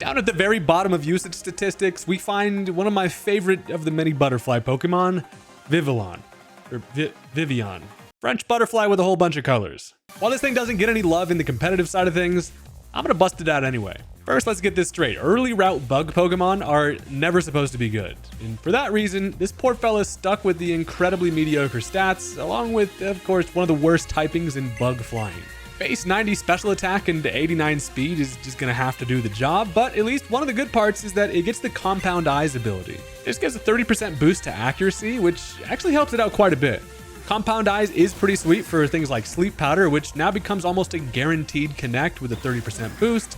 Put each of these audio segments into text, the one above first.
Down at the very bottom of usage statistics, we find one of my favorite of the many butterfly Pokemon, Vivillon, or Vivillon. French butterfly with a whole bunch of colors. While this thing doesn't get any love in the competitive side of things, I'm gonna bust it out anyway. First, let's get this straight. Early route bug Pokemon are never supposed to be good. And for that reason, this poor fella's stuck with the incredibly mediocre stats, along with, of course, one of the worst typings in bug flying. Base 90 special attack and 89 speed is just gonna have to do the job, but at least one of the good parts is that it gets the Compound Eyes ability. This gives a 30% boost to accuracy, which actually helps it out quite a bit. Compound Eyes is pretty sweet for things like Sleep Powder, which now becomes almost a guaranteed connect with a 30% boost,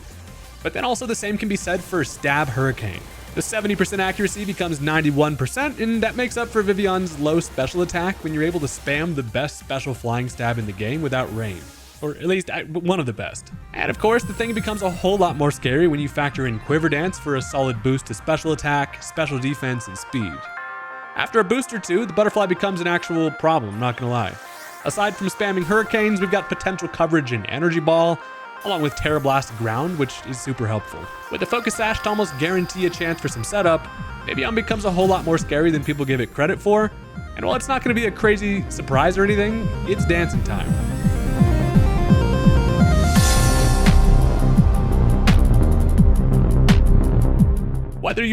but then also the same can be said for Stab Hurricane. The 70% accuracy becomes 91%, and that makes up for Vivillon's low special attack when you're able to spam the best special flying stab in the game without rain. Or at least one of the best. And of course, the thing becomes a whole lot more scary when you factor in Quiver Dance for a solid boost to special attack, special defense, and speed. After a boost or two, the butterfly becomes an actual problem, I'm not gonna lie. Aside from spamming hurricanes, we've got potential coverage in Energy Ball, along with Terra Blast Ground, which is super helpful. With the Focus Sash to almost guarantee a chance for some setup, Vivillon becomes a whole lot more scary than people give it credit for, and while it's not gonna be a crazy surprise or anything, it's dancing time. Whether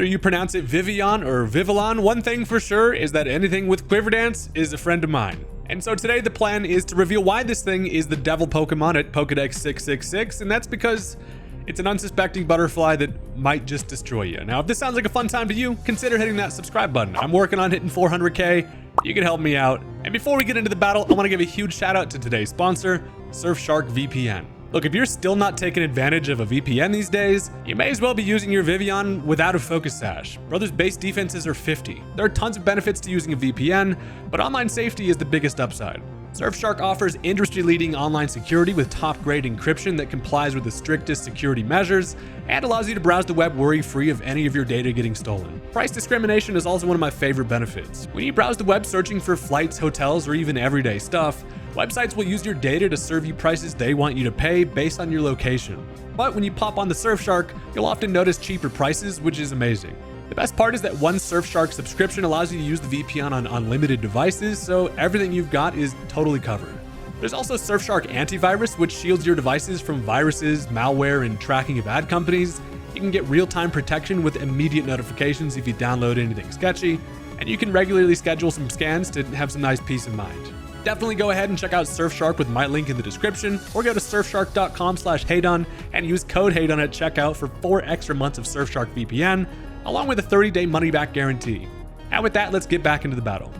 you pronounce it Vivillon or Vivillon, one thing for sure is that anything with Quiver Dance is a friend of mine. And so today the plan is to reveal why this thing is the devil Pokemon at Pokedex 666, and that's because it's an unsuspecting butterfly that might just destroy you. Now, if this sounds like a fun time to you, consider hitting that subscribe button. I'm working on hitting 400K. You can help me out. And before we get into the battle, I want to give a huge shout out to today's sponsor, Surfshark VPN. Look, if you're still not taking advantage of a VPN these days, you may as well be using your Vivillon without a Focus Sash. Brother's base defenses are 50. There are tons of benefits to using a VPN, but online safety is the biggest upside. Surfshark offers industry-leading online security with top-grade encryption that complies with the strictest security measures and allows you to browse the web worry-free of any of your data getting stolen. Price discrimination is also one of my favorite benefits. When you browse the web searching for flights, hotels, or even everyday stuff, websites will use your data to serve you prices they want you to pay based on your location. But when you pop on the Surfshark, you'll often notice cheaper prices, which is amazing. The best part is that one Surfshark subscription allows you to use the VPN on unlimited devices, so everything you've got is totally covered. There's also Surfshark Antivirus, which shields your devices from viruses, malware, and tracking of ad companies. You can get real-time protection with immediate notifications if you download anything sketchy, and you can regularly schedule some scans to have some nice peace of mind. Definitely go ahead and check out Surfshark with my link in the description, or go to surfshark.com/Haydunn and use code Haydunn at checkout for 4 extra months of Surfshark VPN, along with a 30-day money-back guarantee. And with that, let's get back into the battle.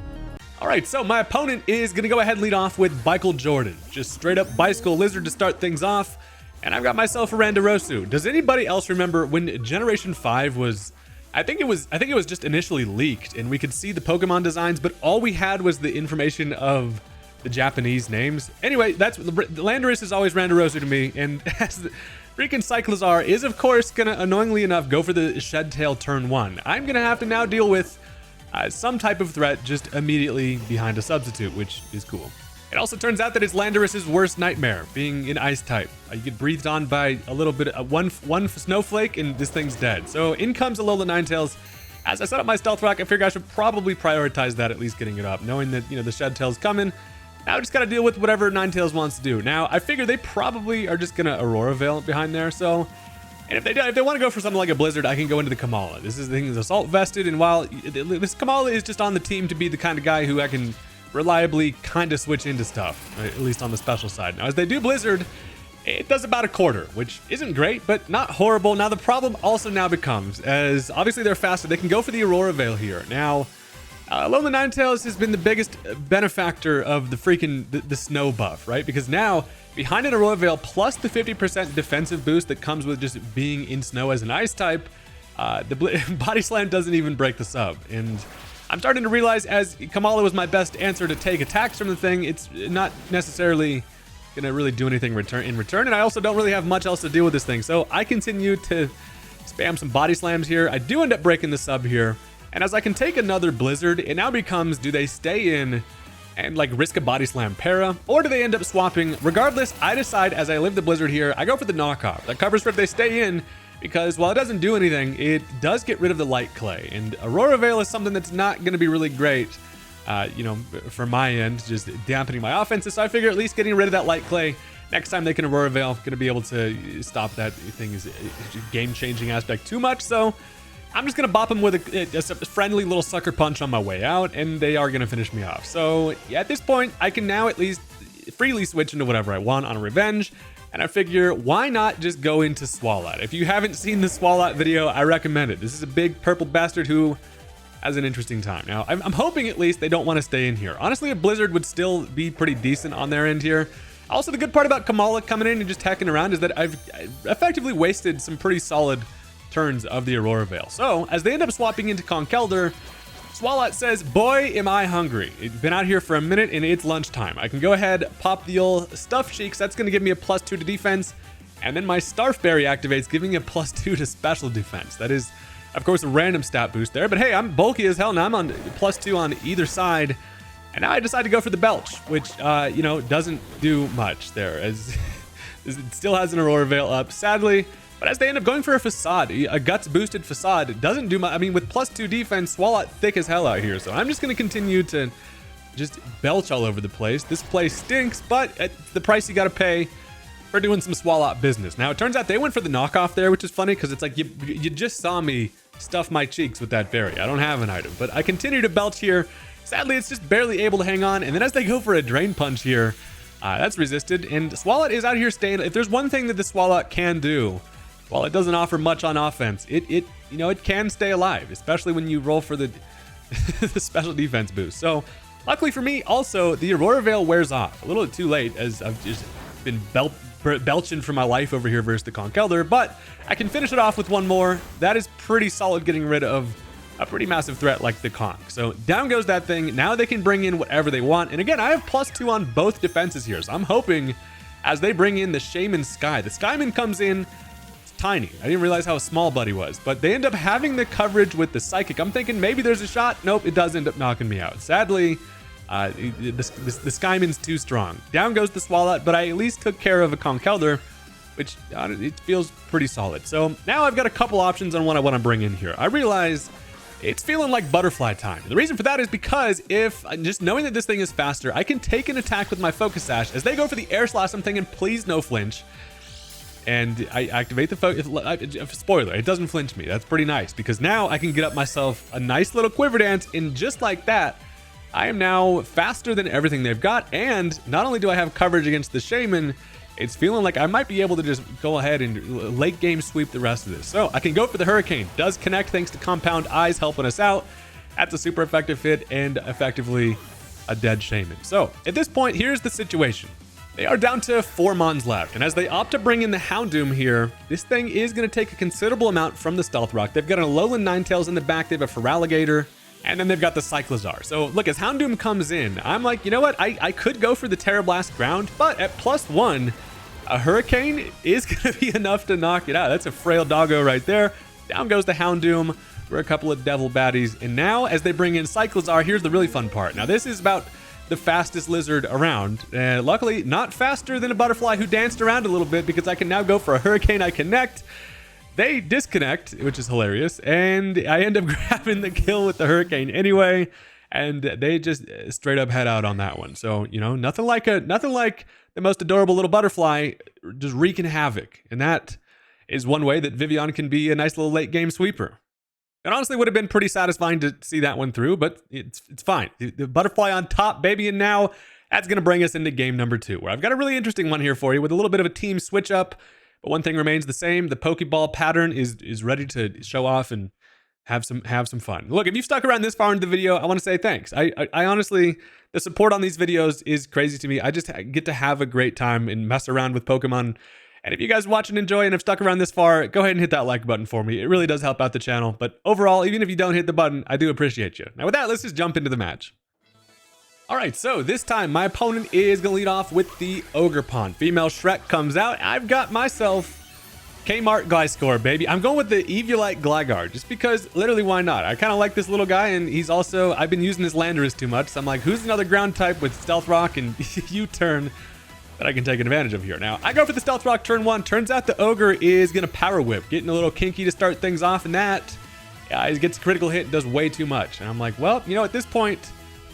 Alright, so my opponent is going to go ahead and lead off with Bicycle Jordan. Just straight up Bicycle Lizard to start things off, and I've got myself a Randarosu. Does anybody else remember when Generation 5 was... I think it was just initially leaked, and we could see the Pokemon designs, but all we had was the information of the Japanese names. Anyway, that's Landorus is always Randarosu to me, and as the freaking Cyclizar is of course gonna annoyingly enough go for the Shed Tail turn 1. I'm gonna have to now deal with some type of threat just immediately behind a substitute, which is cool. It also turns out that it's Landorus's worst nightmare, being an ice type. You get breathed on by a little bit of one snowflake and this thing's dead. So in comes Alola Ninetales. As I set up my Stealth Rock, I figure I should probably prioritize that, at least getting it up, knowing that, the Shed Tail's coming. Now I just gotta deal with whatever Ninetales wants to do. Now I figure they probably are just gonna Aurora Veil behind there, so... And if they want to go for something like a Blizzard, I can go into the Kamala. This thing is Assault vested, and while this Kamala is just on the team to be the kind of guy who I can reliably kind of switch into stuff, at least on the special side. Now, as they do Blizzard, it does about a quarter, which isn't great, but not horrible. Now, the problem also now becomes, as obviously they're faster, they can go for the Aurora Veil here. Now, Alola Ninetales has been the biggest benefactor of the freaking the snow buff, right? Because now, behind an Aurora Veil plus the 50% defensive boost that comes with just being in snow as an ice type, the Body Slam doesn't even break the sub. And I'm starting to realize, as Kamala was my best answer to take attacks from the thing, it's not necessarily gonna really do anything in return, and I also don't really have much else to do with this thing, so I continue to spam some Body Slams here. I do end up breaking the sub here, and as I can take another Blizzard, it now becomes, do they stay in and like risk a body slam para, or do they end up swapping? Regardless, I decide as I live the blizzard here, I go for the knockoff. That covers for if they stay in, because while it doesn't do anything, it does get rid of the light clay, and Aurora Veil is something that's not going to be really great, you know, for my end, just dampening my offenses. So I figure at least getting rid of that light clay next time they can Aurora Veil, going to be able to stop that thing is game-changing aspect too much. So I'm just going to bop them with a friendly little sucker punch on my way out, and they are going to finish me off. So yeah, at this point, I can now at least freely switch into whatever I want on a revenge. And I figure, why not just go into Swalot? If you haven't seen the Swalot video, I recommend it. This is a big purple bastard who has an interesting time. Now, I'm hoping at least they don't want to stay in here. Honestly, a Blizzard would still be pretty decent on their end here. Also, the good part about Kamala coming in and just hacking around is that I've effectively wasted some pretty solid turns of the Aurora Veil. So, as they end up swapping into Conkeldurr, Swalot says, boy, am I hungry. It's been out here for a minute and it's lunchtime. I can go ahead, pop the old Stuff Cheeks. That's going to give me a +2 to defense. And then my Starfberry activates, giving me a +2 to special defense. That is, of course, a random stat boost there. But hey, I'm bulky as hell now. I'm on +2 on either side. And now I decide to go for the Belch, which, you know, doesn't do much there, as it still has an Aurora Veil up, sadly. But as they end up going for a Facade, a Guts boosted Facade doesn't do much. I mean, with +2 defense, Swalot thick as hell out here. So I'm just going to continue to just belch all over the place. This place stinks, but at the price you got to pay for doing some Swalot business. Now, it turns out they went for the knockoff there, which is funny because it's like you just saw me stuff my cheeks with that berry. I don't have an item, but I continue to belch here. Sadly, it's just barely able to hang on. And then as they go for a Drain Punch here, that's resisted. And Swalot is out here staying. If there's one thing that the Swalot can do, while it doesn't offer much on offense, it can stay alive, especially when you roll for the, the special defense boost. So luckily for me, also, the Aurora Veil wears off. A little too late, as I've just been belching for my life over here versus the Conkeldurr, but I can finish it off with one more. That is pretty solid, getting rid of a pretty massive threat like the Conk. So down goes that thing. Now they can bring in whatever they want. And again, I have +2 on both defenses here. So I'm hoping as they bring in the Shaman Sky, the Skyman comes in, it's tiny. I didn't realize how small Buddy was, but they end up having the coverage with the Psychic. I'm thinking maybe there's a shot. Nope, it does end up knocking me out. Sadly, the Skyman's too strong. Down goes the Swalot, but I at least took care of a Conkeldurr, which it feels pretty solid. So now I've got a couple options on what I want to bring in here. I realize it's feeling like butterfly time. The reason for that is because if just knowing that this thing is faster, I can take an attack with my Focus Sash. As they go for the Air Slash, I'm thinking, please no flinch. And I activate the spoiler, it doesn't flinch me. That's pretty nice, because now I can get up myself a nice little Quiver Dance, and just like that, I am now faster than everything they've got. And not only do I have coverage against the Shaman, it's feeling like I might be able to just go ahead and late game sweep the rest of this. So I can go for the Hurricane. Does connect thanks to Compound Eyes helping us out. That's a super effective hit and effectively a dead Shaman. So at this point, here's the situation. They are down to 4 Mons left. And as they opt to bring in the Houndoom here, this thing is going to take a considerable amount from the Stealth Rock. They've got an Alolan Ninetales in the back. They have a Feraligatr. And then they've got the Cyclizar. So look, as Houndoom comes in, I'm like, you know what? I could go for the Terra Blast Ground, but at +1, a Hurricane is going to be enough to knock it out. That's a frail doggo right there. Down goes the Houndoom for a couple of Devil Baddies. And now as they bring in Cyclizar, here's the really fun part. Now this is about the fastest lizard around. Luckily, not faster than a Butterfly who danced around a little bit, because I can now go for a Hurricane. I connect. They disconnect, which is hilarious, and I end up grabbing the kill with the Hurricane anyway, and they just straight up head out on that one. So, you know, nothing like the most adorable little butterfly just wreaking havoc, and that is one way that Vivillon can be a nice little late game sweeper. It honestly would have been pretty satisfying to see that one through, but it's fine. The butterfly on top, baby, and now that's going to bring us into game number 2, where I've got a really interesting one here for you with a little bit of a team switch up. But one thing remains the same. The Pokeball pattern is ready to show off and have some fun. Look, if you've stuck around this far into the video, I want to say thanks. I honestly, the support on these videos is crazy to me. I just get to have a great time and mess around with Pokemon. And if you guys watch and enjoy and have stuck around this far, go ahead and hit that like button for me. It really does help out the channel. But overall, even if you don't hit the button, I do appreciate you. Now with that, let's just jump into the match. All right, so this time my opponent is going to lead off with the Ogerpon. Female Shrek comes out. I've got myself Kmart Gliscor, baby. I'm going with the Eviolite Gligar just because literally why not? I kind of like this little guy, and he's also, I've been using his Landorus too much, so I'm like, who's another ground type with Stealth Rock and U-turn that I can take advantage of here? Now, I go for the Stealth Rock turn 1. Turns out the Ogre is going to Power Whip, getting a little kinky to start things off, and that, yeah, he gets a critical hit and does way too much. And I'm like, well, you know, at this point,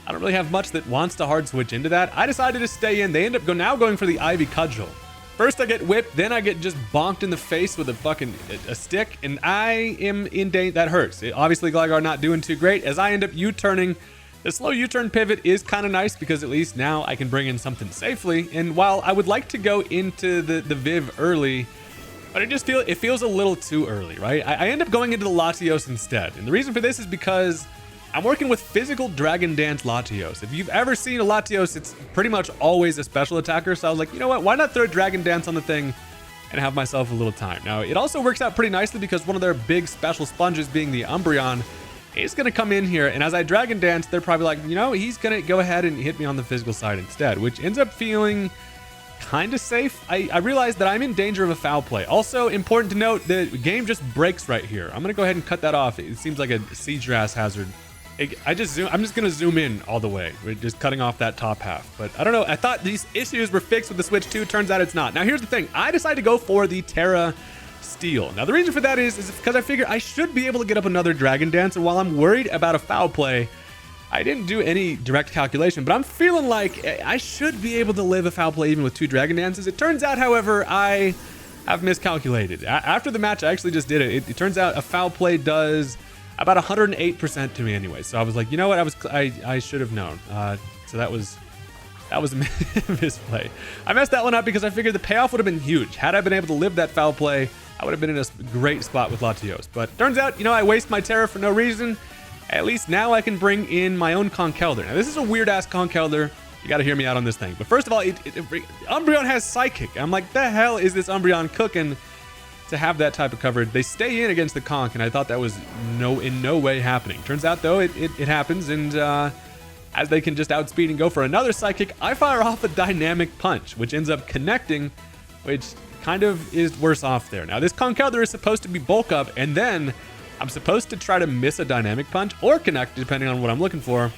I don't really have much that wants to hard switch into that. I decided to stay in. They end up now going for the Ivy Cudgel. First I get whipped, then I get just bonked in the face with a stick, and I am in danger. That hurts. Obviously, Gligar not doing too great as I end up U-turning. The slow U-turn pivot is kind of nice because at least now I can bring in something safely. And while I would like to go into the Viv early, but it feels a little too early, right? I end up going into the Latios instead. And the reason for this is because I'm working with physical Dragon Dance Latios. If you've ever seen a Latios, it's pretty much always a special attacker. So I was like, you know what? Why not throw Dragon Dance on the thing and have myself a little time? Now, it also works out pretty nicely because one of their big special sponges being the Umbreon is going to come in here. And as I Dragon Dance, they're probably like, you know, he's going to go ahead and hit me on the physical side instead, which ends up feeling kind of safe. I realized that I'm in danger of a foul play. Also, important to note, the game just breaks right here. I'm going to go ahead and cut that off. It seems like a Seadrass hazard. I'm just going to zoom in all the way. We're just cutting off that top half. But I don't know. I thought these issues were fixed with the Switch 2. Turns out it's not. Now, here's the thing. I decided to go for the Terra Steel. Now, the reason for that is because I figure I should be able to get up another Dragon Dance. And while I'm worried about a foul play, I didn't do any direct calculation. But I'm feeling like I should be able to live a foul play even with 2 Dragon Dances. It turns out, however, I have miscalculated. After the match, I actually just did it. It turns out a foul play does about 108% to me anyway. So I was like, you know what? I should have known. So that was a misplay. I messed that one up because I figured the payoff would have been huge. Had I been able to live that foul play, I would have been in a great spot with Latios. But turns out, you know, I waste my Terra for no reason. At least now I can bring in my own Conkeldurr. Now this is a weird ass Conkeldurr. You got to hear me out on this thing. But first of all, Umbreon has Psychic. I'm like, the hell is this Umbreon cooking to have that type of coverage? They stay in against the Conk, and I thought that was in no way happening. Turns out, though, it happens, and as they can just outspeed and go for another Psychic, I fire off a Dynamic Punch, which ends up connecting, which kind of is worse off there. Now, this Conkeldurr is supposed to be bulk up, and then I'm supposed to try to miss a Dynamic Punch or connect, depending on what I'm looking for.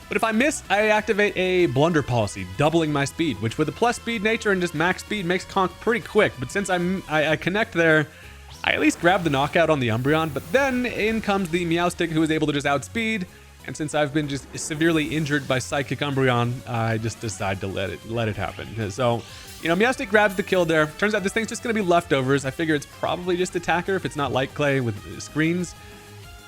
But if I miss, I activate a Blunder Policy, doubling my speed, which with a plus speed nature and just max speed makes Conk pretty quick. But since I connect there, I at least grab the knockout on the Umbreon. But then in comes the Meowstic, who is able to just outspeed. And since I've been just severely injured by Psychic Umbreon, I just decide to let it happen. So, you know, Meowstic grabs the kill there. Turns out this thing's just going to be leftovers. I figure it's probably just Attacker if it's not Light Clay with screens.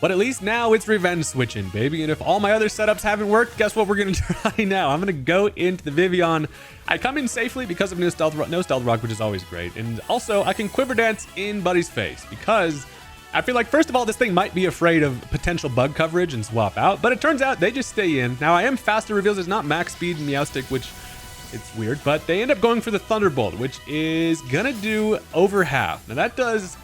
But at least now it's revenge switching, baby. And if all my other setups haven't worked, guess what we're going to try now? I'm going to go into the Vivillon. I come in safely because of no Stealth Rock, which is always great. And also, I can Quiver Dance in Buddy's face because I feel like, first of all, this thing might be afraid of potential bug coverage and swap out. But it turns out they just stay in. Now, I am faster reveals. It's not max speed in Meowstic, which it's weird. But they end up going for the Thunderbolt, which is going to do over half. Now, that does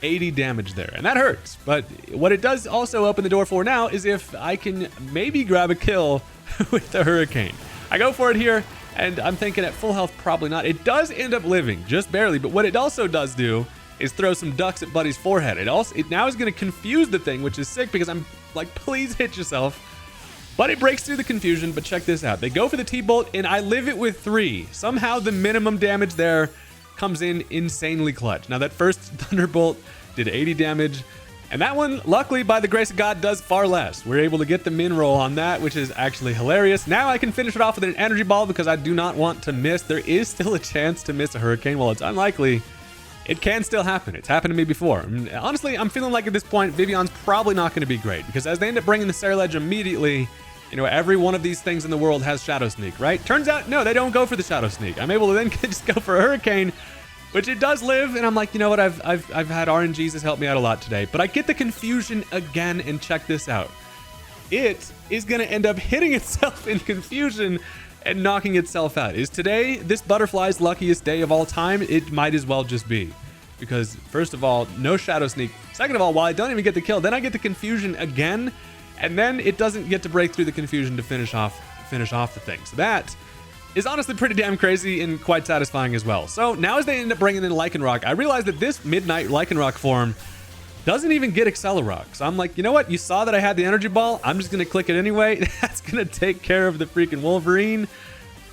80 damage there, and that hurts. But what it does also open the door for now is if I can maybe grab a kill with the Hurricane. I go for it here, and I'm thinking at full health, probably not. It does end up living, just barely, but what it also does do is throw some ducks at Buddy's forehead. It now is going to confuse the thing, which is sick because I'm like, please hit yourself. But it breaks through the confusion. But check this out. They go for the T-Bolt, and I live it with 3. Somehow the minimum damage there comes in insanely clutch. Now that first Thunderbolt did 80 damage, and that one, luckily by the grace of God, does far less. We're able to get the min roll on that, which is actually hilarious. Now I can finish it off with an Energy Ball because I do not want to miss. There is still a chance to miss a Hurricane. While it's unlikely, it can still happen. It's happened to me before. And honestly, I'm feeling like at this point, Vivillon's probably not going to be great because as they end up bringing the Ceruledge immediately, you know, every one of these things in the world has Shadow Sneak, right? Turns out, no, they don't go for the Shadow Sneak. I'm able to then just go for a Hurricane, which it does live, and I'm like, you know what? I've had RNGs has helped me out a lot today, but I get the confusion again, and check this out. It is going to end up hitting itself in confusion and knocking itself out. Is today this butterfly's luckiest day of all time? It might as well just be, because first of all, no Shadow Sneak. Second of all, while I don't even get the kill, then I get the confusion again. And then it doesn't get to break through the confusion to finish off the thing. So that is honestly pretty damn crazy and quite satisfying as well. So now as they end up bringing in Lycanroc, I realized that this Midnight Lycanroc form doesn't even get Accelerock. So I'm like, you know what? You saw that I had the Energy Ball. I'm just going to click it anyway. That's going to take care of the freaking Wolverine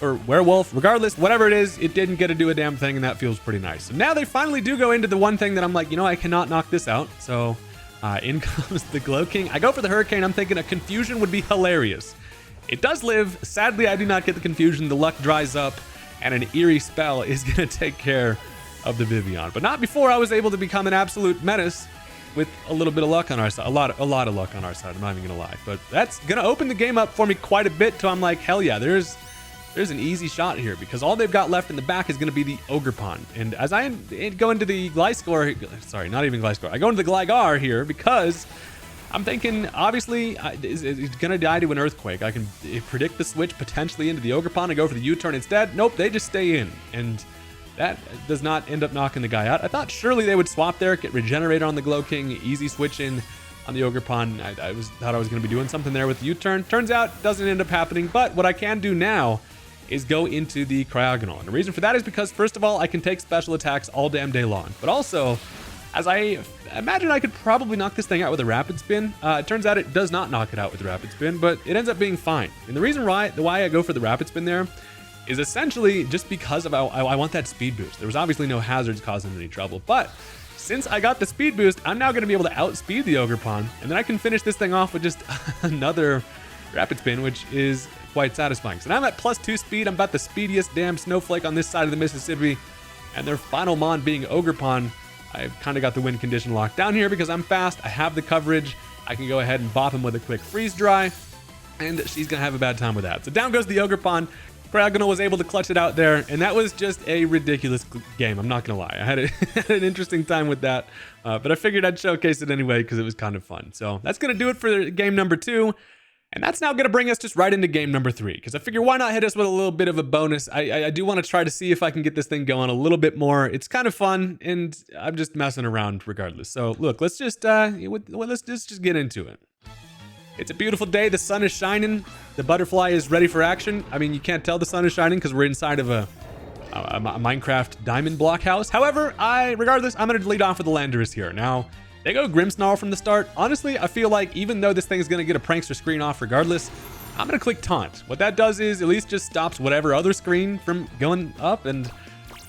or Werewolf. Regardless, whatever it is, it didn't get to do a damn thing, and that feels pretty nice. So now they finally do go into the one thing that I'm like, you know, I cannot knock this out. So in comes the Glow King. I go for the Hurricane. I'm thinking a Confusion would be hilarious. It does live. Sadly, I do not get the Confusion. The luck dries up, and an Eerie spell is going to take care of the Vivillon. But not before I was able to become an absolute menace with a little bit of luck on our side. A lot of luck on our side, I'm not even gonna lie. But that's gonna open the game up for me quite a bit till I'm like, hell yeah, there's an easy shot here, because all they've got left in the back is gonna be the Ogerpon. And as I go into the Gliscor, sorry, not even Gliscor, I go into the Gligar here because I'm thinking, obviously, it's gonna die to an Earthquake. I can predict the switch potentially into the Ogerpon and go for the U-turn instead. Nope, they just stay in. And that does not end up knocking the guy out. I thought surely they would swap there, get Regenerator on the Glow King, easy switch in on the Ogerpon. I thought I was going to be doing something there with the U-turn. Turns out, doesn't end up happening. But what I can do now is go into the Cryogonal. And the reason for that is because, first of all, I can take special attacks all damn day long. But also, as I imagine I could probably knock this thing out with a Rapid Spin. It turns out it does not knock it out with the Rapid Spin, but it ends up being fine. And the reason why I go for the Rapid Spin there is essentially just because of I want that speed boost. There was obviously no hazards causing any trouble, but since I got the speed boost, I'm now going to be able to outspeed the Ogerpon, and then I can finish this thing off with just another Rapid Spin, which is quite satisfying. So now I'm at +2 speed. I'm about the speediest damn snowflake on this side of the Mississippi, and their final mon being Ogerpon. I've kind of got the win condition locked down here because I'm fast. I have the coverage. I can go ahead and bop him with a quick freeze dry, and she's going to have a bad time with that. So down goes the Ogerpon. Cryogonal was able to clutch it out there, and that was just a ridiculous game. I'm not gonna lie. I had an interesting time with that, but I figured I'd showcase it anyway because it was kind of fun. So that's gonna do it for game number 2, and that's now gonna bring us just right into game number 3, because I figure why not hit us with a little bit of a bonus. I do want to try to see if I can get this thing going a little bit more. It's kind of fun, and I'm just messing around regardless. So look, let's just get into it. It's a beautiful day. The sun is shining. The butterfly is ready for action. I mean, you can't tell the sun is shining because we're inside of a Minecraft diamond block house. However, regardless, I'm going to lead off with the Landorus here. Now, they go Grimmsnarl from the start. Honestly, I feel like even though this thing is going to get a Prankster screen off regardless, I'm going to click Taunt. What that does is at least just stops whatever other screen from going up. And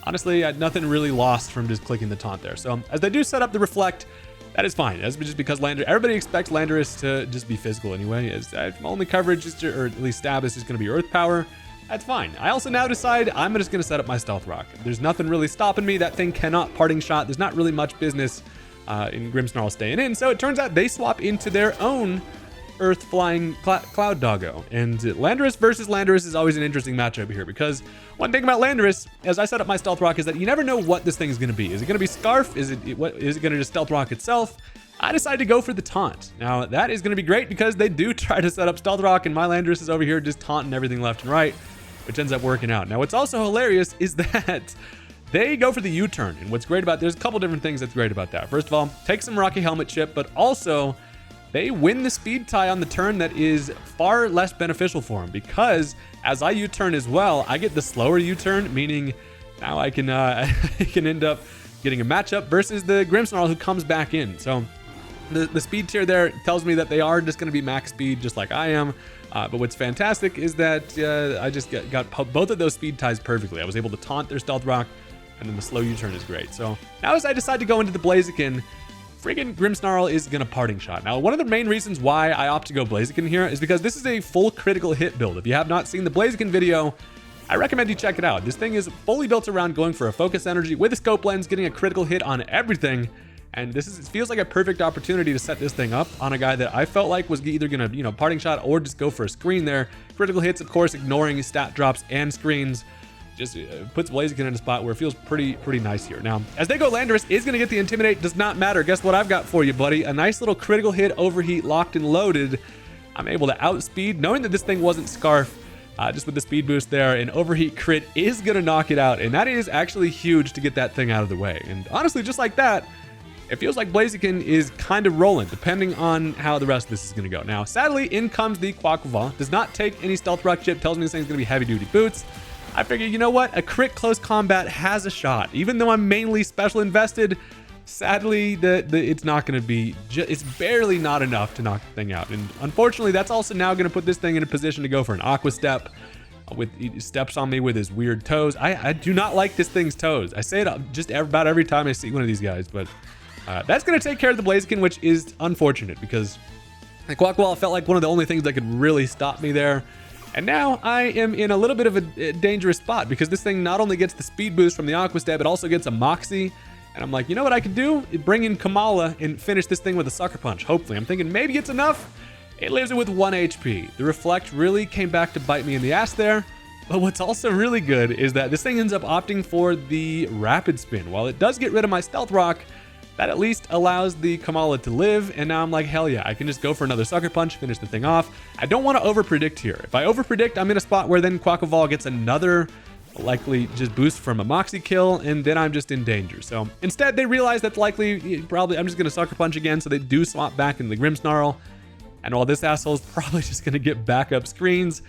honestly, I had nothing really lost from just clicking the Taunt there. So as they do set up the Reflect, that is fine. That's just because everybody expects Landorus to just be physical anyway. As only coverage is or at least stab is just going to be Earth Power. That's fine. I also now decide I'm just going to set up my Stealth Rock. There's nothing really stopping me. That thing cannot Parting Shot. There's not really much business in Grimmsnarl staying in. So it turns out they swap into their own Earth Flying Cloud Doggo. And Landorus versus Landorus is always an interesting matchup here, because one thing about Landorus, as I set up my Stealth Rock, is that you never know what this thing is going to be. Is it going to be Scarf? Is it going to just Stealth Rock itself? I decided to go for the Taunt. Now, that is going to be great because they do try to set up Stealth Rock, and my Landorus is over here just taunting everything left and right, which ends up working out. Now, what's also hilarious is that they go for the U-turn, and what's great about, there's a couple different things that's great about that. First of all, take some Rocky Helmet chip, but also they win the speed tie on the turn that is far less beneficial for him, because as I U-turn as well, I get the slower U-turn, meaning now I can I can end up getting a matchup versus the Grimmsnarl who comes back in. So the speed tier there tells me that they are just going to be max speed just like I am. But what's fantastic is that I just got both of those speed ties perfectly. I was able to taunt their Stealth Rock, and then the slow U-turn is great. So now as I decide to go into the Blaziken, friggin' Grimmsnarl is gonna Parting Shot. Now, one of the main reasons why I opt to go Blaziken here is because this is a full critical hit build. If you have not seen the Blaziken video, I recommend you check it out. This thing is fully built around going for a focus energy with a scope lens, getting a critical hit on everything. And it feels like a perfect opportunity to set this thing up on a guy that I felt like was either gonna, Parting Shot or just go for a screen there. Critical hits, of course, ignoring stat drops and screens. Just puts Blaziken in a spot where it feels pretty nice here. Now, as they go, Landorus is going to get the Intimidate. Does not matter. Guess what I've got for you, buddy? A nice little critical hit, overheat, locked and loaded. I'm able to outspeed, knowing that this thing wasn't Scarf, just with the speed boost there. An overheat crit is going to knock it out, and that is actually huge to get that thing out of the way. And honestly, just like that, it feels like Blaziken is kind of rolling, depending on how the rest of this is going to go. Now, sadly, in comes the Quaquaval. Does not take any Stealth Rock chip. Tells me this thing's going to be heavy-duty boots. I figured, you know what? A crit close combat has a shot. Even though I'm mainly special invested, sadly, it's not going to be, it's barely not enough to knock the thing out. And unfortunately, that's also now going to put this thing in a position to go for an Aqua Step. He steps on me with his weird toes. I do not like this thing's toes. I say it just about every time I see one of these guys, but that's going to take care of the Blaziken, which is unfortunate because the Quaquaval felt like one of the only things that could really stop me there. And now I am in a little bit of a dangerous spot because this thing not only gets the speed boost from the Aqua Step, it also gets a Moxie. And I'm like, you know what I could do? Bring in Kamala and finish this thing with a Sucker Punch. Hopefully, I'm thinking maybe it's enough. It leaves it with 1 HP. The Reflect really came back to bite me in the ass there. But what's also really good is that this thing ends up opting for the Rapid Spin. While it does get rid of my Stealth Rock, that at least allows the Kamala to live, and now I'm like, hell yeah, I can just go for another Sucker Punch, finish the thing off. I don't want to overpredict here. If I overpredict, I'm in a spot where then Quaquaval gets another likely just boost from a Moxie kill, and then I'm just in danger. So instead, they realize that's likely, probably, I'm just going to Sucker Punch again, so they do swap back into the Grimmsnarl. And while this asshole's probably just going to get backup screens,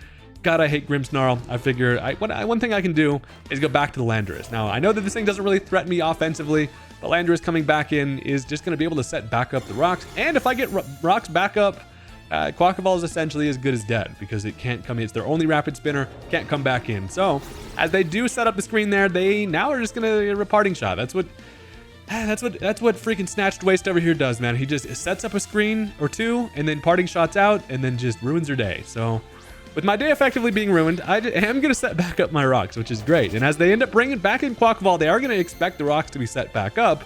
God, I hate Grimmsnarl. I figure one thing I can do is go back to the Landorus. Now, I know that this thing doesn't really threaten me offensively, but Landorus coming back in is just going to be able to set back up the rocks. And if I get rocks back up, Quaquaval is essentially as good as dead because it can't come in. It's their only Rapid Spinner, can't come back in. So as they do set up the screen there, they now are just going to get a Parting Shot. That's what freaking Snatched Waste over here does, man. He just sets up a screen or two and then Parting Shots out and then just ruins your day. So with my day effectively being ruined, I am going to set back up my rocks, which is great. And as they end up bringing back in Quaquaval, they are going to expect the rocks to be set back up.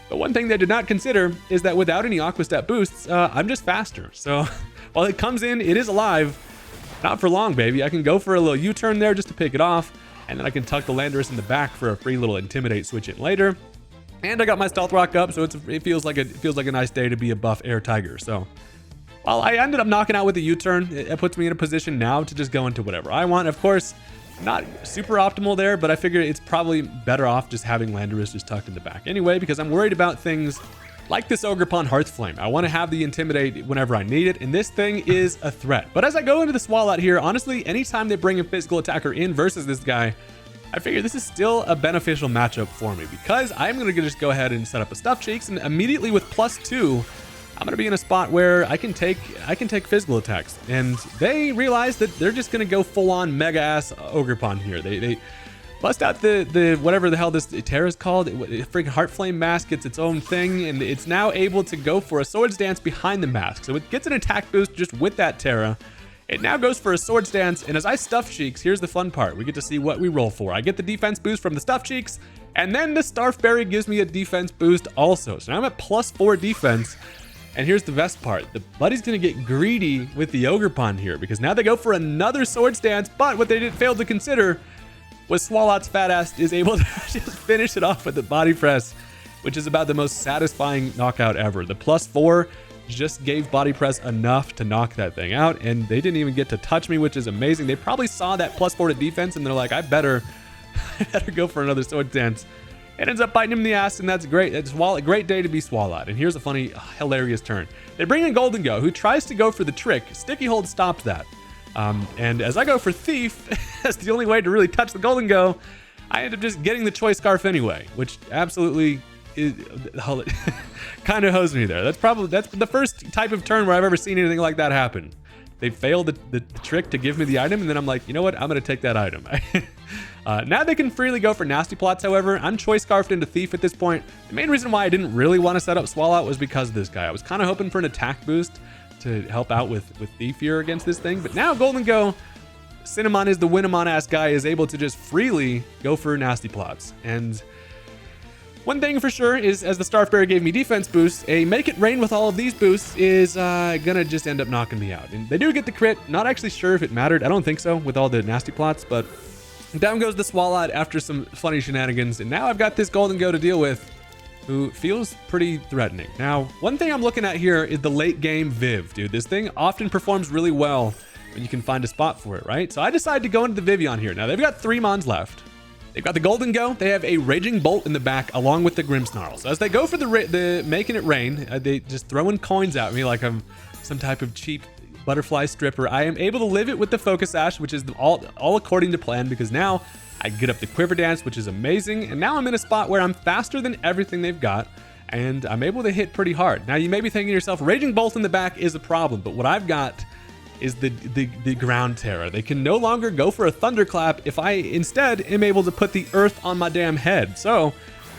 But one thing they did not consider is that without any Aqua Step boosts, I'm just faster. So while it comes in, it is alive. Not for long, baby. I can go for a little U-turn there just to pick it off. And then I can tuck the Landorus in the back for a free little Intimidate switch in later. And I got my Stealth Rock up, so it feels like a nice day to be a buff Air Tiger. So while I ended up knocking out with a U-turn, it puts me in a position now to just go into whatever I want. Of course, not super optimal there, but I figure it's probably better off just having Landorus just tucked in the back anyway, because I'm worried about things like this Ogerpon Hearthflame. I want to have the Intimidate whenever I need it, and this thing is a threat. But as I go into the Swalot here, honestly, anytime they bring a physical attacker in versus this guy, I figure this is still a beneficial matchup for me because I'm going to just go ahead and set up a Stuffed Cheeks, and immediately with +2, I'm going to be in a spot where I can take physical attacks. And they realize that they're just going to go full-on mega-ass Ogerpon here. They bust out the whatever the hell this Terra's called. Freaking Heartflame Mask gets its own thing, and it's now able to go for a Swords Dance behind the mask. So it gets an attack boost just with that Terra. It now goes for a Swords Dance, and as I Stuff Cheeks, here's the fun part. We get to see what we roll for. I get the defense boost from the Stuff Cheeks, and then the Starfberry gives me a defense boost also. So now I'm at +4 defense. And here's the best part. The buddy's going to get greedy with the Ogerpon here because now they go for another Swords Dance, but what they failed to consider was Swalot's fat ass is able to just finish it off with the Body Press, which is about the most satisfying knockout ever. The +4 just gave Body Press enough to knock that thing out, and they didn't even get to touch me, which is amazing. They probably saw that +4 to defense, and they're like, I better go for another Swords Dance. It ends up biting him in the ass, and that's great. It's a great day to be Swalot. And here's a funny, hilarious turn. They bring in Golden Go, who tries to go for the trick. Sticky Hold stopped that. And as I go for Thief, that's the only way to really touch the Golden Go, I end up just getting the Choice Scarf anyway, which absolutely kind of hosed me there. That's the first type of turn where I've ever seen anything like that happen. They failed the trick to give me the item, and then I'm like, you know what? I'm going to take that item. Now they can freely go for Nasty Plots, however. I'm Choice Scarfed into Thief at this point. The main reason why I didn't really want to set up Swalot was because of this guy. I was kind of hoping for an attack boost to help out with Thief here against this thing. But now Golden Go, Cinnamon is the Winamon-ass guy, is able to just freely go for Nasty Plots. And one thing for sure is, as the Starfberry gave me defense boosts, a Make It Rain with all of these boosts is gonna just end up knocking me out. And they do get the crit. Not actually sure if it mattered. I don't think so with all the Nasty Plots, but down goes the Swalot after some funny shenanigans. And now I've got this Golden Go to deal with, who feels pretty threatening. Now, one thing I'm looking at here is the late game Viv, dude. This thing often performs really well when you can find a spot for it, right? So I decided to go into the Vivillon here. Now, they've got 3 Mons left. They've got the Golden Go. They have a Raging Bolt in the back along with the Grimmsnarl. So as they go for the Making It Rain, they just throwing coins at me like I'm some type of cheap Butterfly Stripper. I am able to live it with the Focus Sash, which is all according to plan, because now I get up the Quiver Dance, which is amazing. And now I'm in a spot where I'm faster than everything they've got, and I'm able to hit pretty hard. Now you may be thinking to yourself, Raging Bolt in the back is a problem, but what I've got is the Ground Terror. They can no longer go for a Thunderclap if I instead am able to put the Earth on my damn head. So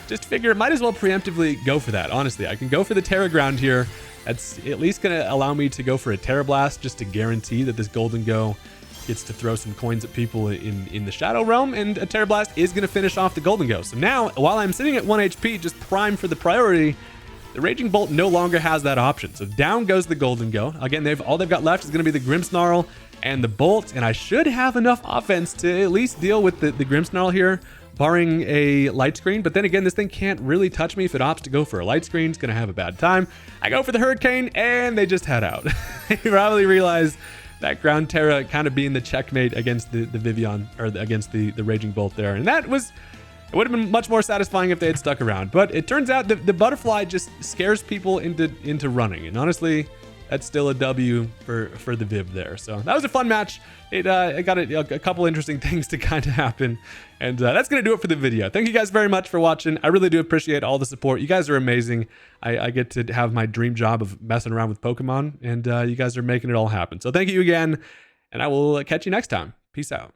just figure, might as well preemptively go for that. Honestly, I can go for the Terra Ground here. That's at least going to allow me to go for a Terra Blast, just to guarantee that this Golden Go gets to throw some coins at people in the Shadow Realm, and a Terra Blast is going to finish off the Golden Go. So now, while I'm sitting at 1 HP, just prime for the priority, the Raging Bolt no longer has that option. So down goes the Golden Go. Again, all they've got left is going to be the Grimmsnarl and the Bolt, and I should have enough offense to at least deal with the Grimmsnarl here, barring a Light Screen. But then again, this thing can't really touch me if it opts to go for a Light Screen. It's going to have a bad time. I go for the Hurricane, and they just head out. You probably realize that Ground Terra kind of being the checkmate against the Vivillon, or against the Raging Bolt there. And that was... It would have been much more satisfying if they had stuck around, but it turns out the Butterfly just scares people into running, and honestly, that's still a W for the Viv there. So that was a fun match. It got a couple interesting things to kind of happen, and that's gonna do it for the video. Thank you guys very much for watching. I really do appreciate all the support. You guys are amazing. I get to have my dream job of messing around with Pokemon, and you guys are making it all happen. So thank you again, and I will catch you next time. Peace out.